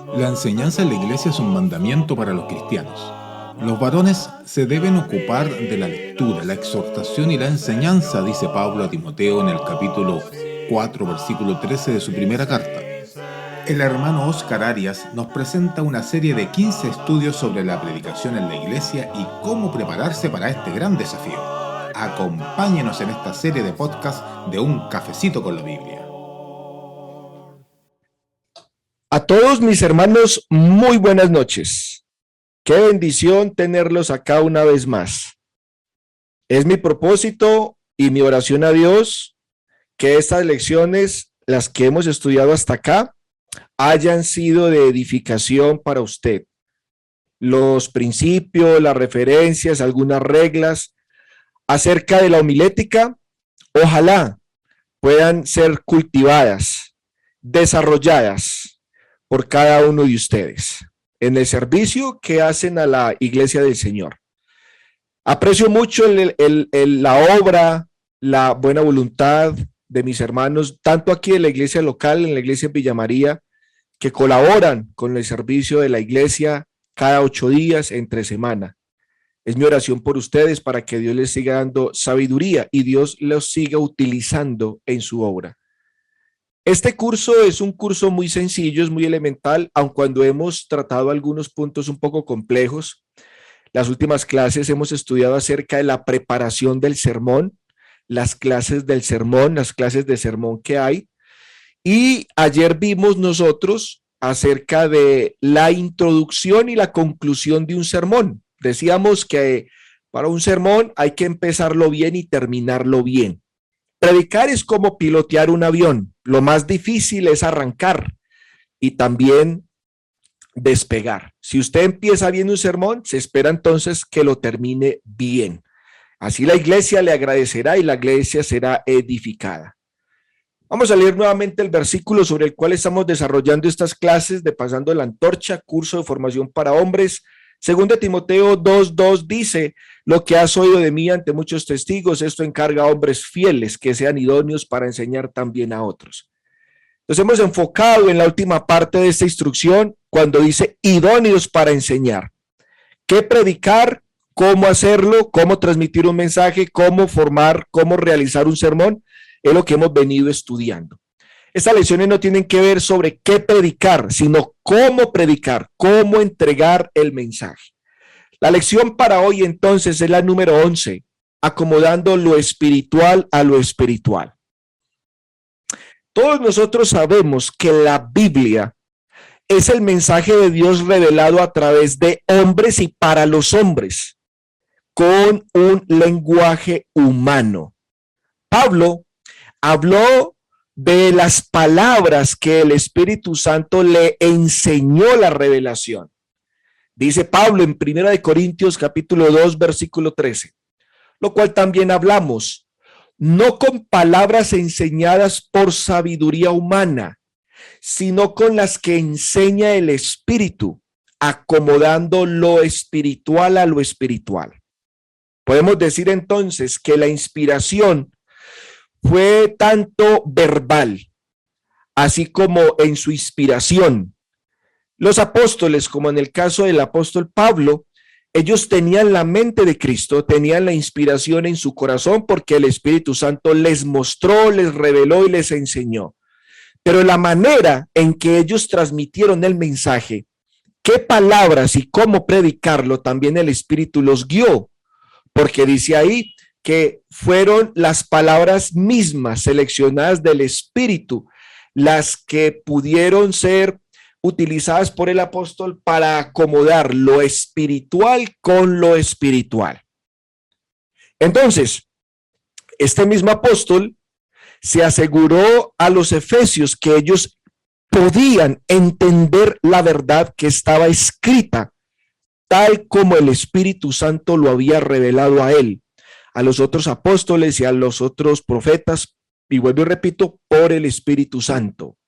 La enseñanza en la iglesia es un mandamiento para los cristianos. Los varones se deben ocupar de la lectura, la exhortación y la enseñanza, dice Pablo a Timoteo en el capítulo 4, versículo 13 de su primera carta. El hermano Oscar Arias nos presenta una serie de 15 estudios sobre la predicación en la iglesia y cómo prepararse para este gran desafío. Acompáñenos en esta serie de podcast de Un Cafecito con la Biblia. A todos mis hermanos, muy buenas noches. Qué bendición tenerlos acá una vez más. Es mi propósito y mi oración a Dios que estas lecciones, las que hemos estudiado hasta acá, hayan sido de edificación para usted. Los principios, las referencias, algunas reglas acerca de la homilética, ojalá puedan ser cultivadas, desarrolladas por cada uno de ustedes en el servicio que hacen a la iglesia del Señor. Aprecio mucho la obra, la buena voluntad de mis hermanos, tanto aquí en la iglesia local, en la iglesia en Villa María, que colaboran con el servicio de la iglesia cada 8 días entre semana. Es mi oración por ustedes para que Dios les siga dando sabiduría y Dios los siga utilizando en su obra. Este curso es un curso muy sencillo, es muy elemental, aun cuando hemos tratado algunos puntos un poco complejos. Las últimas clases hemos estudiado acerca de la preparación del sermón, las clases del sermón, las clases de sermón que hay. Y ayer vimos nosotros acerca de la introducción y la conclusión de un sermón. Decíamos que para un sermón hay que empezarlo bien y terminarlo bien. Predicar es como pilotear un avión. Lo más difícil es arrancar y también despegar. Si usted empieza bien un sermón, se espera entonces que lo termine bien. Así la iglesia le agradecerá y la iglesia será edificada. Vamos a leer nuevamente el versículo sobre el cual estamos desarrollando estas clases de Pasando la Antorcha, curso de formación para hombres. 2 Timoteo 2:2 dice: lo que has oído de mí ante muchos testigos, esto encarga a hombres fieles que sean idóneos para enseñar también a otros. Nos hemos enfocado en la última parte de esta instrucción cuando dice idóneos para enseñar. ¿Qué predicar? ¿Cómo hacerlo? ¿Cómo transmitir un mensaje? ¿Cómo formar? ¿Cómo realizar un sermón? Es lo que hemos venido estudiando. Estas lecciones no tienen que ver sobre qué predicar, sino cómo predicar, cómo entregar el mensaje. La lección para hoy entonces es la número 11, acomodando lo espiritual a lo espiritual. Todos nosotros sabemos que la Biblia es el mensaje de Dios revelado a través de hombres y para los hombres, con un lenguaje humano. Pablo habló de las palabras que el Espíritu Santo le enseñó la revelación. Dice Pablo en 1 Corintios capítulo 2, versículo 13, lo cual también hablamos, no con palabras enseñadas por sabiduría humana, sino con las que enseña el Espíritu, acomodando lo espiritual a lo espiritual. Podemos decir entonces que la inspiración fue tanto verbal, así como en su inspiración. Los apóstoles, como en el caso del apóstol Pablo, ellos tenían la mente de Cristo, tenían la inspiración en su corazón porque el Espíritu Santo les mostró, les reveló y les enseñó. Pero la manera en que ellos transmitieron el mensaje, qué palabras y cómo predicarlo, también el Espíritu los guió, porque dice ahí que fueron las palabras mismas seleccionadas del Espíritu las que pudieron ser utilizadas por el apóstol para acomodar lo espiritual con lo espiritual. Entonces, este mismo apóstol se aseguró a los efesios que ellos podían entender la verdad que estaba escrita, tal como el Espíritu Santo lo había revelado a él, a los otros apóstoles y a los otros profetas, y vuelvo y repito, por el Espíritu Santo.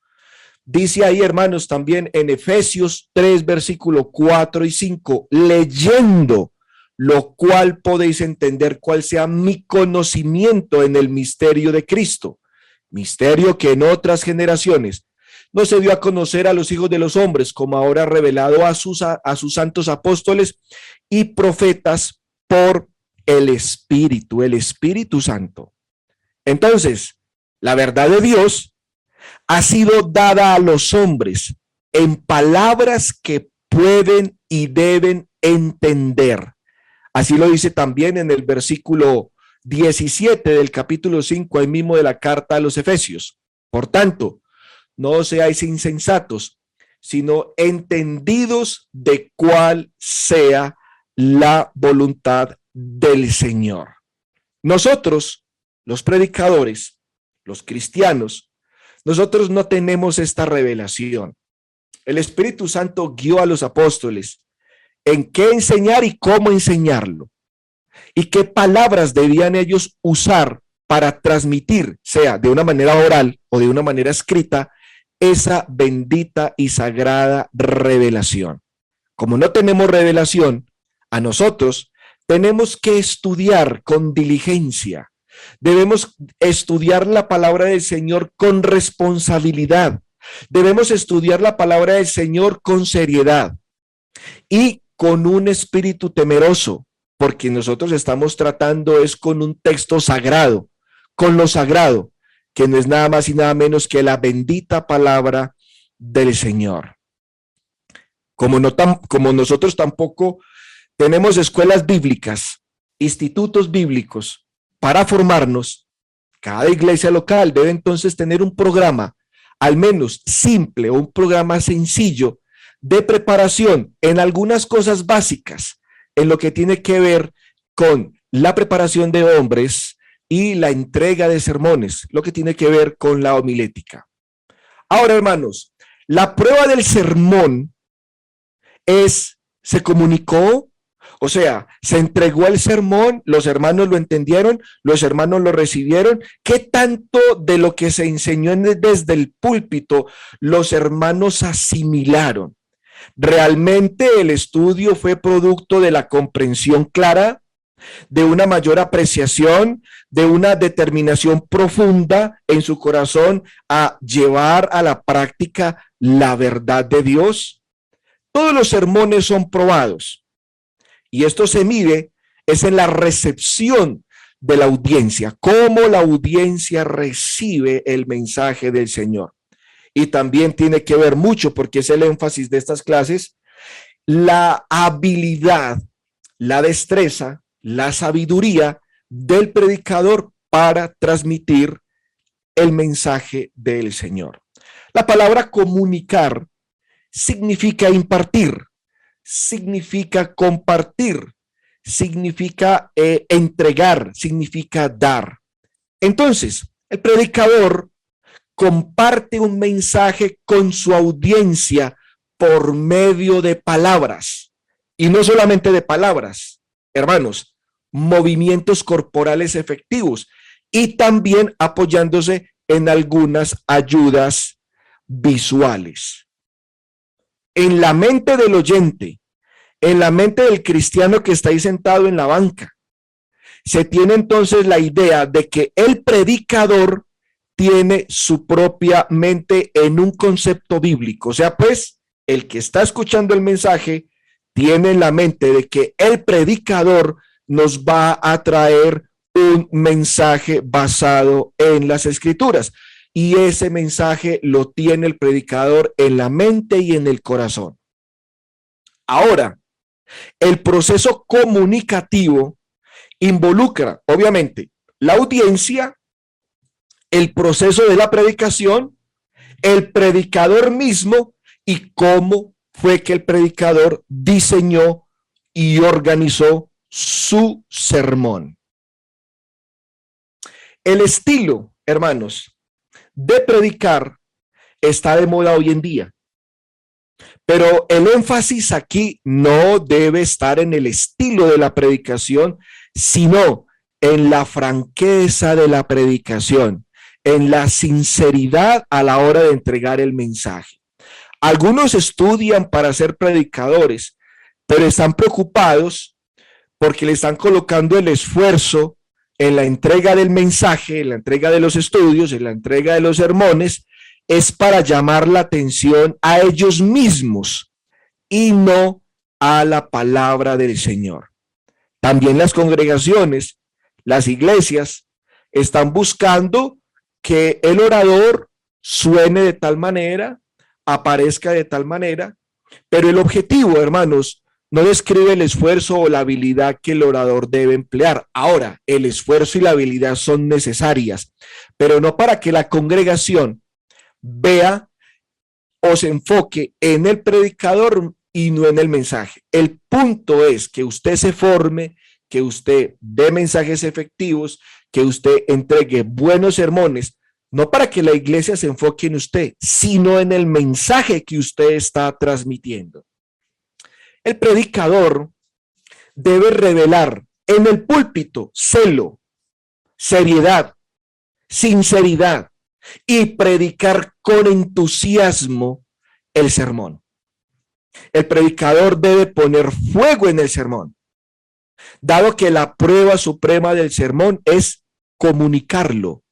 Dice ahí, hermanos, también en Efesios 3, versículo 4 y 5, leyendo, lo cual podéis entender cuál sea mi conocimiento en el misterio de Cristo, misterio que en otras generaciones no se dio a conocer a los hijos de los hombres, como ahora revelado a sus santos apóstoles y profetas por el Espíritu Santo. Entonces, la verdad de Dios ha sido dada a los hombres en palabras que pueden y deben entender. Así lo dice también en el versículo 17 del capítulo 5, ahí mismo de la carta a los Efesios. Por tanto, no seáis insensatos, sino entendidos de cuál sea la voluntad del Señor. Nosotros, los predicadores, los cristianos, nosotros no tenemos esta revelación. El Espíritu Santo guió a los apóstoles en qué enseñar y cómo enseñarlo, y qué palabras debían ellos usar para transmitir, sea de una manera oral o de una manera escrita, esa bendita y sagrada revelación. Como no tenemos revelación, a nosotros tenemos que estudiar con diligencia. Debemos estudiar la palabra del Señor con responsabilidad. Debemos estudiar la palabra del Señor con seriedad y con un espíritu temeroso, porque nosotros estamos tratando es con un texto sagrado, con lo sagrado, que no es nada más y nada menos que la bendita palabra del Señor. Como nosotros tampoco tenemos escuelas bíblicas, institutos bíblicos para formarnos, cada iglesia local debe entonces tener un programa, al menos simple o un programa sencillo de preparación en algunas cosas básicas, en lo que tiene que ver con la preparación de hombres y la entrega de sermones, lo que tiene que ver con la homilética. Ahora, hermanos, la prueba del sermón se comunicó, o sea, se entregó el sermón, los hermanos lo entendieron, los hermanos lo recibieron. ¿Qué tanto de lo que se enseñó desde el púlpito los hermanos asimilaron? ¿Realmente el estudio fue producto de la comprensión clara, de una mayor apreciación, de una determinación profunda en su corazón a llevar a la práctica la verdad de Dios? Todos los sermones son probados y esto se mide es en la recepción de la audiencia, cómo la audiencia recibe el mensaje del Señor. Y también tiene que ver mucho, porque es el énfasis de estas clases, la habilidad, la destreza, la sabiduría del predicador para transmitir el mensaje del Señor. La palabra comunicar significa impartir, significa compartir, significa entregar, significa dar. Entonces, el predicador comparte un mensaje con su audiencia por medio de palabras, y no solamente de palabras, hermanos, movimientos corporales efectivos y también apoyándose en algunas ayudas visuales. En la mente del oyente, en la mente del cristiano que está ahí sentado en la banca, se tiene entonces la idea de que el predicador tiene su propia mente en un concepto bíblico. O sea, pues, el que está escuchando el mensaje tiene en la mente de que el predicador nos va a traer un mensaje basado en las Escrituras. Y ese mensaje lo tiene el predicador en la mente y en el corazón. Ahora, el proceso comunicativo involucra, obviamente, la audiencia, el proceso de la predicación, el predicador mismo y cómo fue que el predicador diseñó y organizó su sermón. El estilo, hermanos, de predicar está de moda hoy en día, pero el énfasis aquí no debe estar en el estilo de la predicación, sino en la franqueza de la predicación, en la sinceridad a la hora de entregar el mensaje. Algunos estudian para ser predicadores, pero están preocupados porque le están colocando el esfuerzo en la entrega del mensaje, en la entrega de los estudios, en la entrega de los sermones, es para llamar la atención a ellos mismos y no a la palabra del Señor. También las congregaciones, las iglesias, están buscando que el orador suene de tal manera, aparezca de tal manera, pero el objetivo, hermanos, no describe el esfuerzo o la habilidad que el orador debe emplear. Ahora, el esfuerzo y la habilidad son necesarias, pero no para que la congregación vea o se enfoque en el predicador y no en el mensaje. El punto es que usted se forme, que usted dé mensajes efectivos, que usted entregue buenos sermones, no para que la iglesia se enfoque en usted, sino en el mensaje que usted está transmitiendo. El predicador debe revelar en el púlpito celo, seriedad, sinceridad y predicar con entusiasmo el sermón. El predicador debe poner fuego en el sermón, dado que la prueba suprema del sermón es comunicarlo.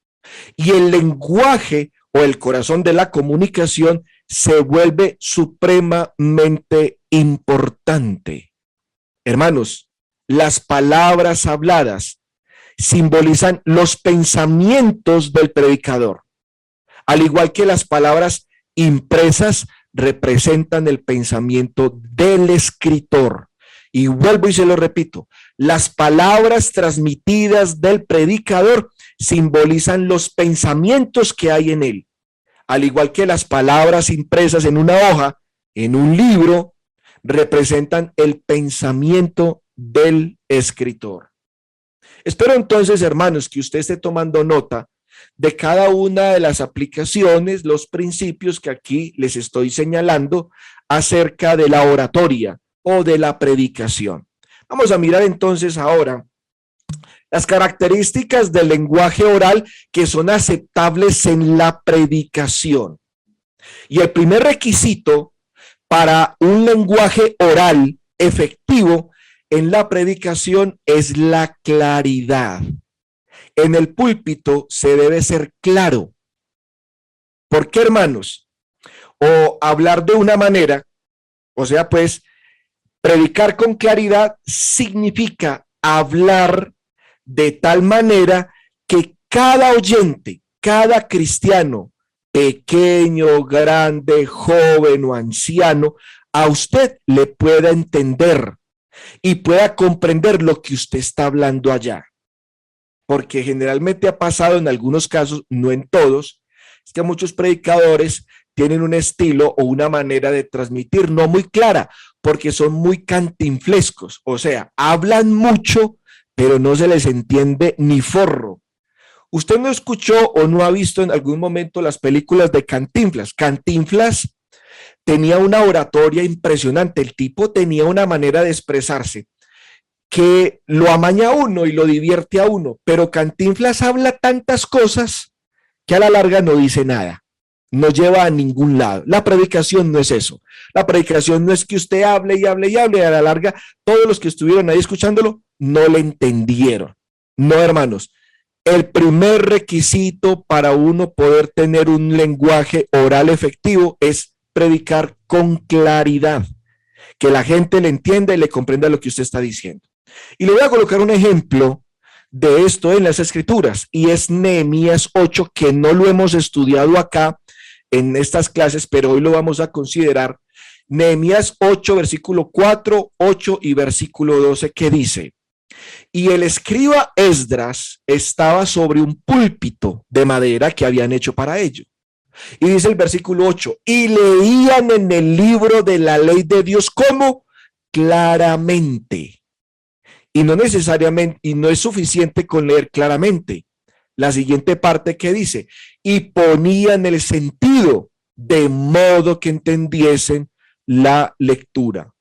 Y el lenguaje o el corazón de la comunicación se vuelve supremamente importante. Hermanos, las palabras habladas simbolizan los pensamientos del predicador, al igual que las palabras impresas representan el pensamiento del escritor. Y vuelvo y se lo repito, las palabras transmitidas del predicador simbolizan los pensamientos que hay en él, al igual que las palabras impresas en una hoja, en un libro, representan el pensamiento del escritor. Espero entonces, hermanos, que usted esté tomando nota de cada una de las aplicaciones, los principios que aquí les estoy señalando acerca de la oratoria o de la predicación. Vamos a mirar entonces ahora las características del lenguaje oral que son aceptables en la predicación. Y el primer requisito para un lenguaje oral efectivo en la predicación es la claridad. En el púlpito se debe ser claro. ¿Por qué, hermanos? O hablar de una manera, o sea, pues, predicar con claridad significa hablar de tal manera que cada oyente, cada cristiano, pequeño, grande, joven o anciano, a usted le pueda entender y pueda comprender lo que usted está hablando allá. Porque generalmente ha pasado en algunos casos, no en todos, es que muchos predicadores tienen un estilo o una manera de transmitir no muy clara, porque son muy cantinflescos, o sea, hablan mucho, pero no se les entiende ni forro. ¿Usted no escuchó o no ha visto en algún momento las películas de Cantinflas? Cantinflas tenía una oratoria impresionante, el tipo tenía una manera de expresarse que lo amaña a uno y lo divierte a uno, pero Cantinflas habla tantas cosas que a la larga no dice nada, no lleva a ningún lado. La predicación no es eso. La predicación no es que usted hable y hable y hable, y a la larga todos los que estuvieron ahí escuchándolo no le entendieron. No, hermanos, el primer requisito para uno poder tener un lenguaje oral efectivo es predicar con claridad, que la gente le entienda y le comprenda lo que usted está diciendo. Y le voy a colocar un ejemplo de esto en las escrituras, y es Nehemías 8, que no lo hemos estudiado acá en estas clases, pero hoy lo vamos a considerar. Nehemías 8, versículo 4, 8 y versículo 12, que dice: y el escriba Esdras estaba sobre un púlpito de madera que habían hecho para ello. Y dice el versículo 8, y leían en el libro de la ley de Dios, ¿cómo? Claramente. Y no necesariamente, y no es suficiente con leer claramente. La siguiente parte que dice, y ponían el sentido de modo que entendiesen la lectura.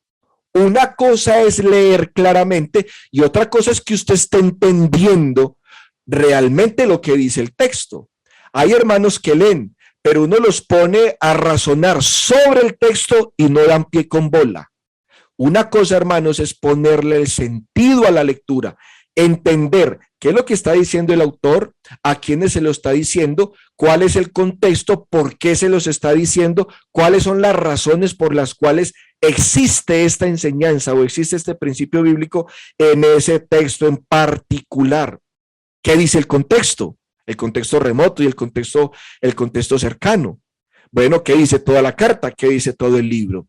Una cosa es leer claramente y otra cosa es que usted esté entendiendo realmente lo que dice el texto. Hay hermanos que leen, pero uno los pone a razonar sobre el texto y no dan pie con bola. Una cosa, hermanos, es ponerle el sentido a la lectura, entender ¿Qué es lo que está diciendo el autor? ¿A quiénes se lo está diciendo? ¿Cuál es el contexto? ¿Por qué se los está diciendo? ¿Cuáles son las razones por las cuales existe esta enseñanza o existe este principio bíblico en ese texto en particular? ¿Qué dice el contexto? El contexto remoto y el contexto cercano. Bueno, ¿qué dice toda la carta? ¿Qué dice todo el libro?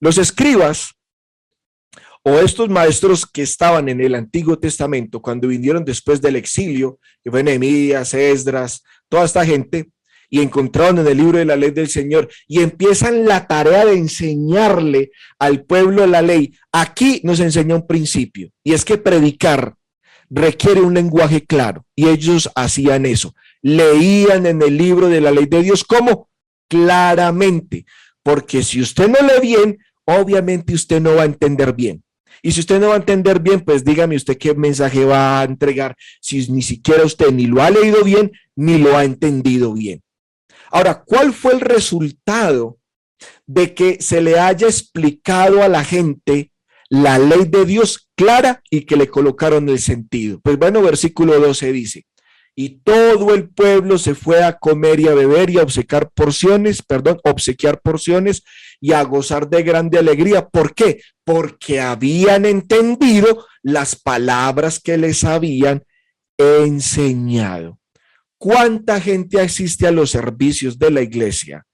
Los escribas o estos maestros que estaban en el Antiguo Testamento cuando vinieron después del exilio, que fue Nehemías, Esdras, toda esta gente, y encontraron en el libro de la ley del Señor y empiezan la tarea de enseñarle al pueblo la ley. Aquí nos enseña un principio, y es que predicar requiere un lenguaje claro, y ellos hacían eso. Leían en el libro de la ley de Dios, ¿cómo? Claramente, porque si usted no lee bien, obviamente usted no va a entender bien. Y si usted no va a entender bien, pues dígame usted qué mensaje va a entregar si ni siquiera usted ni lo ha leído bien, ni lo ha entendido bien. Ahora, ¿cuál fue el resultado de que se le haya explicado a la gente la ley de Dios clara y que le colocaron el sentido? Pues bueno, versículo 12 dice, y todo el pueblo se fue a comer y a beber y a obsequiar porciones y a gozar de grande alegría. ¿Por qué? Porque habían entendido las palabras que les habían enseñado. ¿Cuánta gente asiste a los servicios de la iglesia?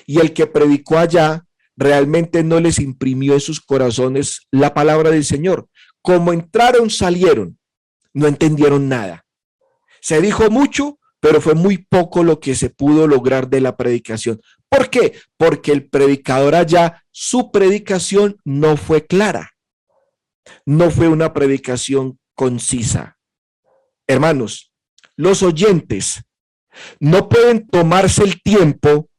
Y el que predicó allá realmente no les imprimió en sus corazones la palabra del Señor. Como entraron, salieron, no entendieron nada. Se dijo mucho, pero fue muy poco lo que se pudo lograr de la predicación. ¿Por qué? Porque el predicador allá, su predicación no fue clara. No fue una predicación concisa. Hermanos, los oyentes no pueden tomarse el tiempo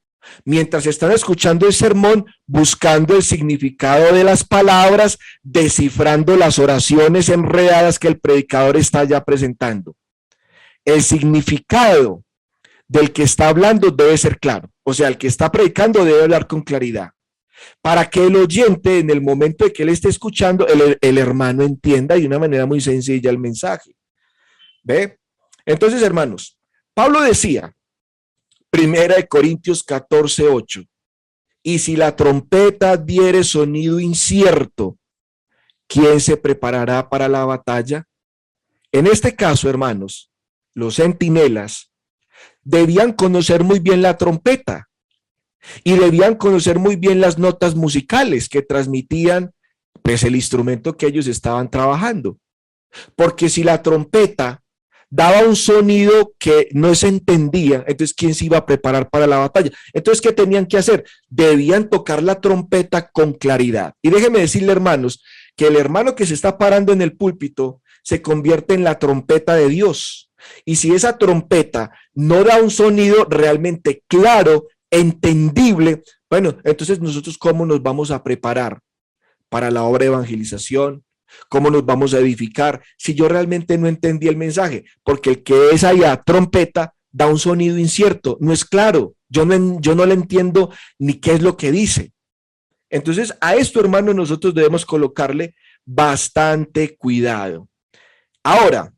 mientras están escuchando el sermón, buscando el significado de las palabras, descifrando las oraciones enredadas que el predicador está ya presentando. El significado del que está hablando debe ser claro. O sea, el que está predicando debe hablar con claridad, para que el oyente, en el momento de que él esté escuchando, el hermano entienda de una manera muy sencilla el mensaje. ¿Ve? Entonces, hermanos, Pablo decía, 1 Corintios 14:8, y si la trompeta diere sonido incierto, ¿quién se preparará para la batalla? En este caso, hermanos, los centinelas debían conocer muy bien la trompeta y debían conocer muy bien las notas musicales que transmitían pues el instrumento que ellos estaban trabajando, porque si la trompeta daba un sonido que no se entendía, entonces ¿quién se iba a preparar para la batalla? Entonces, ¿qué tenían que hacer? Debían tocar la trompeta con claridad. Y déjenme decirle, hermanos, que el hermano que se está parando en el púlpito se convierte en la trompeta de Dios. Y si esa trompeta no da un sonido realmente claro, entendible, bueno, entonces nosotros ¿cómo nos vamos a preparar para la obra de evangelización? ¿Cómo nos vamos a edificar si yo realmente no entendí el mensaje? Porque el que es allá trompeta da un sonido incierto, no es claro, yo no le entiendo ni qué es lo que dice. Entonces a esto, hermano, nosotros debemos colocarle bastante cuidado. Ahora,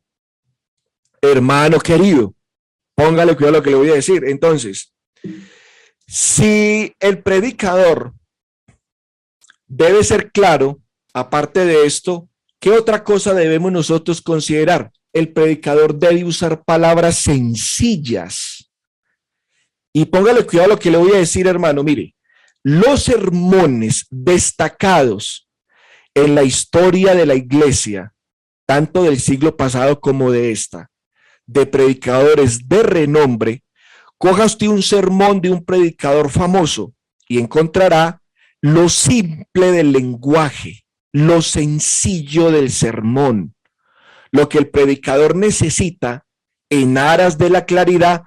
hermano querido, póngale cuidado a lo que le voy a decir. Entonces, si el predicador debe ser claro, aparte de esto, ¿qué otra cosa debemos nosotros considerar? El predicador debe usar palabras sencillas. Y póngale cuidado a lo que le voy a decir, hermano. Mire, los sermones destacados en la historia de la iglesia, tanto del siglo pasado como de esta, de predicadores de renombre, coja usted un sermón de un predicador famoso y encontrará lo simple del lenguaje, lo sencillo del sermón. Lo que el predicador necesita en aras de la claridad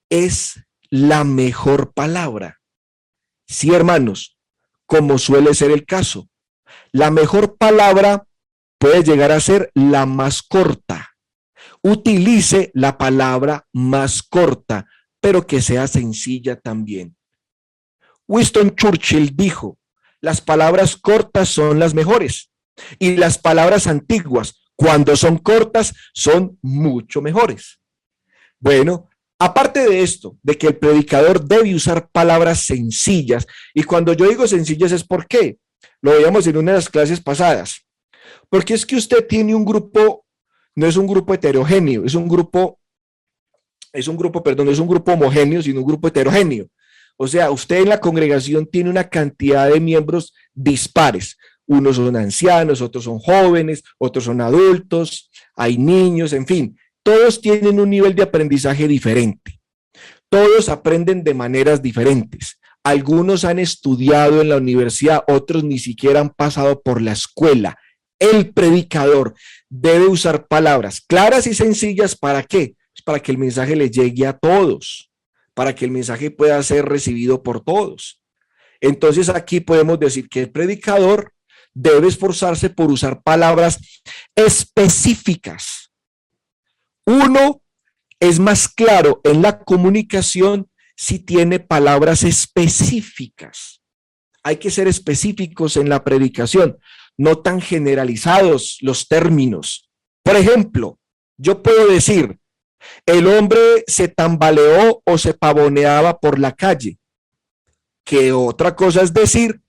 es la mejor palabra. Sí, hermanos, como suele ser el caso, la mejor palabra puede llegar a ser la más corta. Utilice la palabra más corta, pero que sea sencilla también. Winston Churchill dijo, las palabras cortas son las mejores y las palabras antiguas, Cuando son cortas, son mucho mejores. Bueno, aparte de esto, de que el predicador debe usar palabras sencillas, y cuando yo digo sencillas es ¿por qué? Lo veíamos en una de las clases pasadas. Porque es que usted tiene un grupo, no es un grupo heterogéneo, es un grupo homogéneo, sino un grupo heterogéneo. O sea, usted en la congregación tiene una cantidad de miembros dispares. Unos son ancianos, otros son jóvenes, otros son adultos, hay niños, en fin. Todos tienen un nivel de aprendizaje diferente. Todos aprenden de maneras diferentes. Algunos han estudiado en la universidad, otros ni siquiera han pasado por la escuela. El predicador debe usar palabras claras y sencillas. ¿Para qué? Para que el mensaje le llegue a todos, para que el mensaje pueda ser recibido por todos. Entonces aquí podemos decir que el predicador debe esforzarse por usar palabras específicas. Uno es más claro en la comunicación si tiene palabras específicas. Hay que ser específicos en la predicación, no tan generalizados los términos. Por ejemplo, yo puedo decir, el hombre se tambaleó o se pavoneaba por la calle, que otra cosa es decir,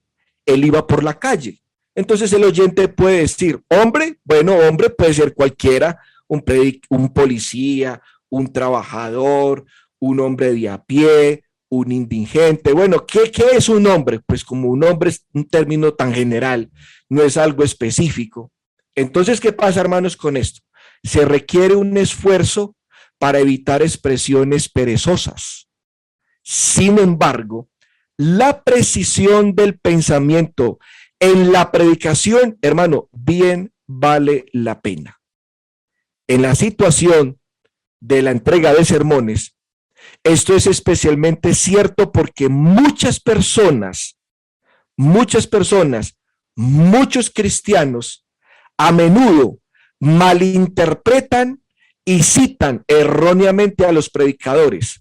él iba por la calle. Entonces el oyente puede decir, hombre, bueno, hombre puede ser cualquiera, un policía, un trabajador, un hombre de a pie, un indigente. Bueno, ¿qué es un hombre? Pues como un hombre es un término tan general, no es algo específico. Entonces, ¿qué pasa, hermanos, con esto? Se requiere un esfuerzo para evitar expresiones perezosas. Sin embargo, la precisión del pensamiento en la predicación, hermano, bien vale la pena. En la situación de la entrega de sermones, esto es especialmente cierto porque muchas personas, muchos cristianos, a menudo malinterpretan y citan erróneamente a los predicadores.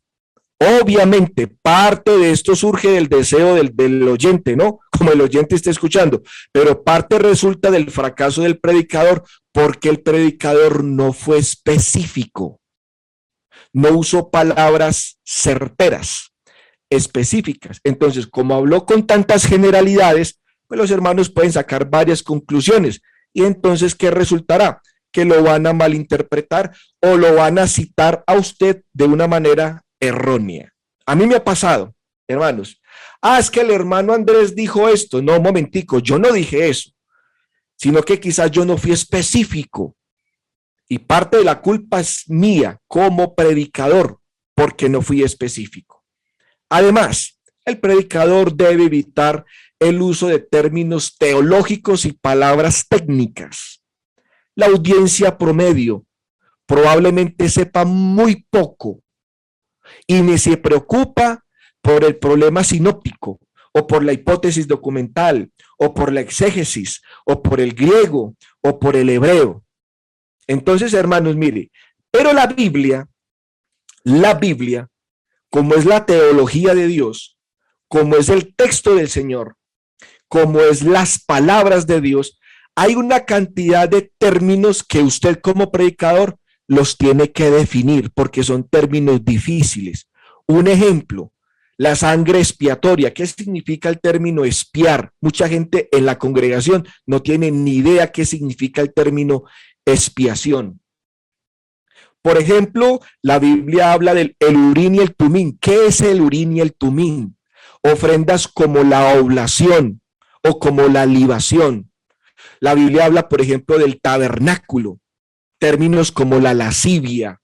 Obviamente, parte de esto surge del deseo del oyente, ¿no? Como el oyente está escuchando, pero parte resulta del fracaso del predicador porque el predicador no fue específico, no usó palabras certeras, específicas. Entonces, como habló con tantas generalidades, pues los hermanos pueden sacar varias conclusiones. Y entonces, ¿qué resultará? Que lo van a malinterpretar o lo van a citar a usted de una manera errónea. A mí me ha pasado, hermanos. Es que el hermano Andrés dijo esto. No, un momentico, yo no dije eso, sino que quizás yo no fui específico. Y parte de la culpa es mía como predicador, porque no fui específico. Además, el predicador debe evitar el uso de términos teológicos y palabras técnicas. La audiencia promedio probablemente sepa muy poco y ni se preocupa por el problema sinóptico o por la hipótesis documental o por la exégesis o por el griego o por el hebreo. Entonces, hermanos, mire, pero la Biblia, como es la teología de Dios, como es el texto del Señor, como es las palabras de Dios, hay una cantidad de términos que usted como predicador los tiene que definir porque son términos difíciles. Un ejemplo, la sangre expiatoria. ¿Qué significa el término expiar? Mucha gente en la congregación no tiene ni idea qué significa el término expiación. Por ejemplo, la Biblia habla del urín y el tumín. ¿Qué es el urín y el tumín? Ofrendas como la oblación o como la libación. La Biblia habla, por ejemplo, del tabernáculo. Términos como la lascivia,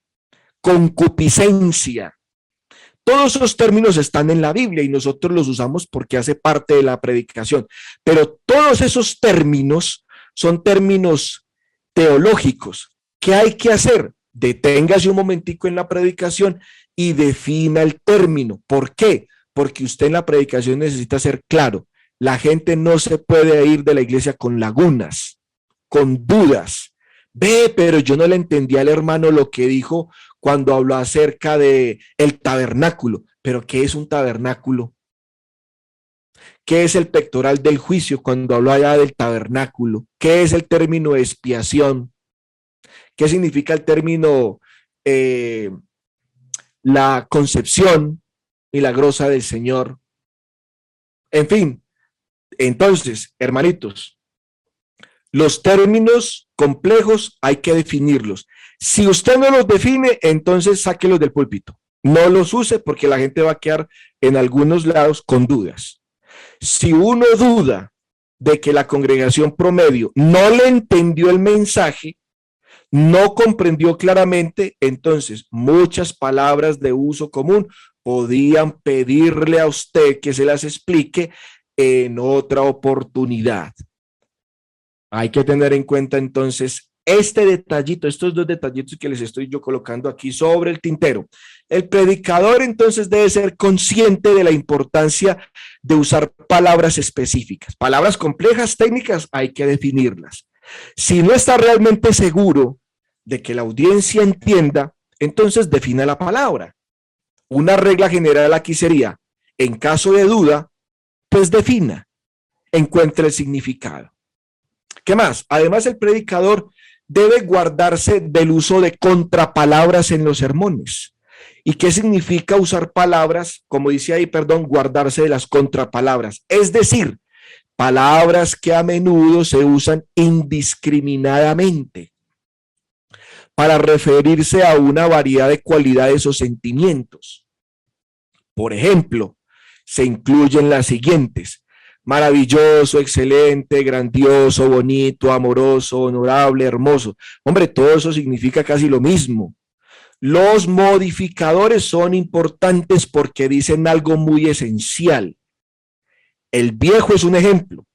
concupiscencia. Todos esos términos están en la Biblia y nosotros los usamos porque hace parte de la predicación. Pero todos esos términos son términos teológicos. ¿Qué hay que hacer? Deténgase un momentico en la predicación y defina el término. ¿Por qué? Porque usted en la predicación necesita ser claro. La gente no se puede ir de la iglesia con lagunas, con dudas. Ve, pero yo no le entendí al hermano lo que dijo cuando habló acerca de el tabernáculo. ¿Pero qué es un tabernáculo? ¿Qué es el pectoral del juicio cuando habló allá del tabernáculo? ¿Qué es el término expiación? ¿Qué significa el término la concepción milagrosa del Señor? En fin, entonces, hermanitos, los términos complejos hay que definirlos. Si usted no los define, entonces sáquelos del púlpito. No los use porque la gente va a quedar en algunos lados con dudas. Si uno duda de que la congregación promedio no le entendió el mensaje, no comprendió claramente, entonces muchas palabras de uso común podían pedirle a usted que se las explique en otra oportunidad. Hay que tener en cuenta entonces este detallito, estos dos detallitos que les estoy yo colocando aquí sobre el tintero. El predicador entonces debe ser consciente de la importancia de usar palabras específicas. Palabras complejas, técnicas, hay que definirlas. Si no está realmente seguro de que la audiencia entienda, entonces defina la palabra. Una regla general aquí sería, en caso de duda, pues defina, encuentre el significado. ¿Qué más? Además, el predicador debe guardarse del uso de contrapalabras en los sermones. ¿Y qué significa usar palabras? Como dice ahí, guardarse de las contrapalabras. Es decir, palabras que a menudo se usan indiscriminadamente para referirse a una variedad de cualidades o sentimientos. Por ejemplo, se incluyen las siguientes: maravilloso, excelente, grandioso, bonito, amoroso, honorable, hermoso. Hombre, todo eso significa casi lo mismo. Los modificadores son importantes porque dicen algo muy esencial. El viejo es un ejemplo.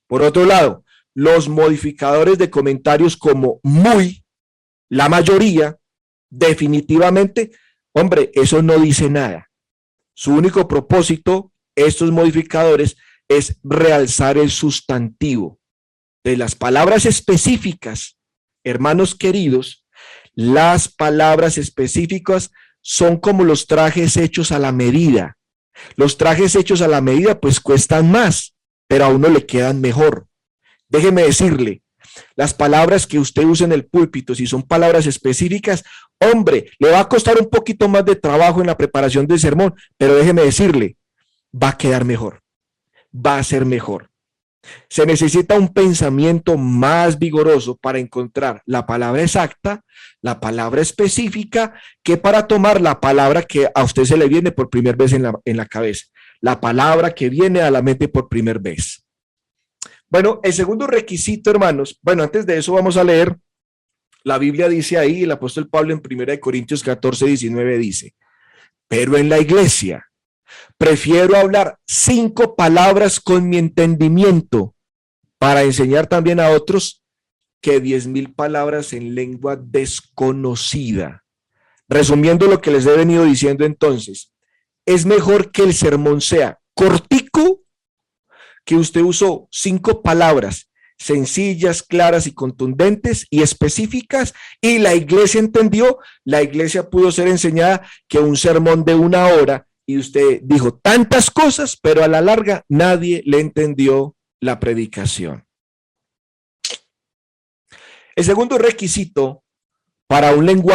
Por otro lado, los modificadores de comentarios como muy, la mayoría, definitivamente, hombre, eso no dice nada. Su único propósito, estos modificadores, es realzar el sustantivo. De las palabras específicas, hermanos queridos, las palabras específicas son como los trajes hechos a la medida. Los trajes hechos a la medida pues cuestan más, pero a uno le quedan mejor. Déjeme decirle, las palabras que usted usa en el púlpito, si son palabras específicas, hombre, le va a costar un poquito más de trabajo en la preparación del sermón, pero déjeme decirle, va a quedar mejor, va a ser mejor. Se necesita un pensamiento más vigoroso para encontrar la palabra exacta, la palabra específica, que para tomar la palabra que a usted se le viene por primera vez en la cabeza, la palabra que viene a la mente por primera vez. Bueno, el segundo requisito, hermanos, antes de eso vamos a leer, la Biblia dice ahí, el apóstol Pablo en 1 Corintios 14, 19 dice, pero en la iglesia prefiero hablar 5 palabras con mi entendimiento para enseñar también a otros que 10,000 palabras en lengua desconocida. Resumiendo lo que les he venido diciendo entonces, es mejor que el sermón sea cortico, que usted usó 5 palabras sencillas, claras y contundentes y específicas, y la iglesia entendió, la iglesia pudo ser enseñada, que un sermón de 1 hora y usted dijo tantas cosas, pero a la larga nadie le entendió la predicación. El segundo requisito para un lenguaje